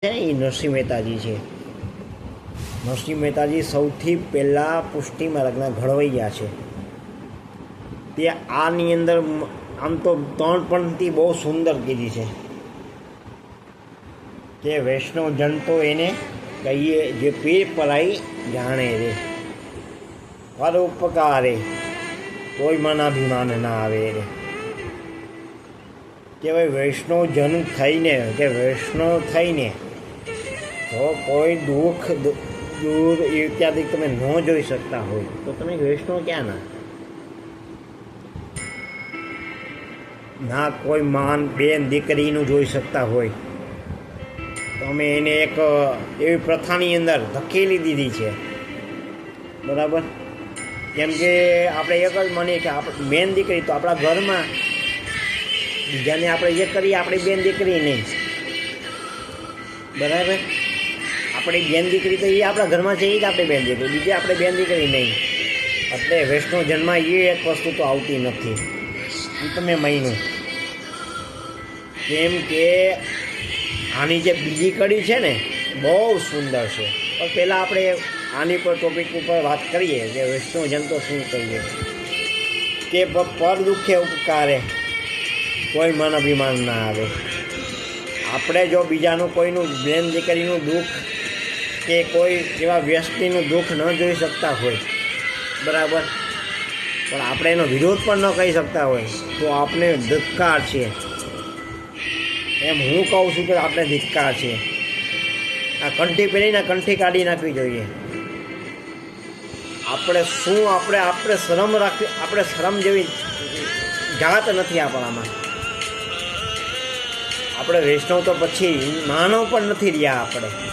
છે એ નરસિંહ મહેતાજી છે. નરસિંહ મહેતાજી સૌથી પહેલાં પુષ્ટિ માર્ગના ઘડવૈયા છે. તે આની અંદર આમ તો 3 પંક્તિ બહુ સુંદર કીધી છે કે વૈષ્ણવ જન તો એને કહીએ જે પીર પરાઈ જાણે રે, પરોપકારે કોઈ મનાભિમાન ના આવે રે. કે ભાઈ વૈષ્ણવ જન થઈને કે વૈષ્ણવ થઈને તો કોઈ દુઃખ દૂર ઇત્યાદિ તમે ન જોઈ શકતા હોય તો તમે વૈષ્ણવ ક્યાં ના કોઈ માન બેન દીકરીનું જોઈ શકતા હોય તો અમે એને એક એવી પ્રથાની અંદર ધકેલી દીધી છે. બરાબર, કેમ કે આપણે એક જ માનીએ કે આપણે બેન દીકરી તો આપણા ઘરમાં બીજાને આપણે જે કરીએ આપણી બેન દીકરી નહીં. બરાબર, આપણી બેન દીકરી તો એ આપણા ઘરમાં છે, એ જ આપણી બેન દીકરી, બીજી આપણે બેન દીકરી નહીં. એટલે વૈષ્ણવ જન્મમાં એ એક વસ્તુ તો આવતી નથી. એ તમે માન્યું કેમ કે આની જે બીજી કડી છે ને બહુ સુંદર છે. પણ પહેલાં આપણે આની પર ટોપિક ઉપર વાત કરીએ કે વૈષ્ણવ જન તો શું કહીએ કે પર દુઃખે ઉપકારે કોઈ મન અભિમાન ના આવે. આપણે જો બીજાનું કોઈનું બેન દીકરીનું દુઃખ કે કોઈ એવા વ્યક્તિનું દુઃખ ન જોઈ શકતા હોય, બરાબર, પણ આપણે એનો વિરોધ પણ ન કહી શકતા હોય તો આપણે ધિક્કાર છે. એમ હું કહું છું કે આપણે ધિક્કાર છે. આ કંઠી પહેરીને કંઠી કાઢી નાખવી જોઈએ. આપણે શું આપણે શરમ રાખવી, આપણે શરમ જેવી જાત નથી આપણામાં. આપણે વૈષ્ણવ તો પછી માનવ પણ નથી રહ્યા આપણે.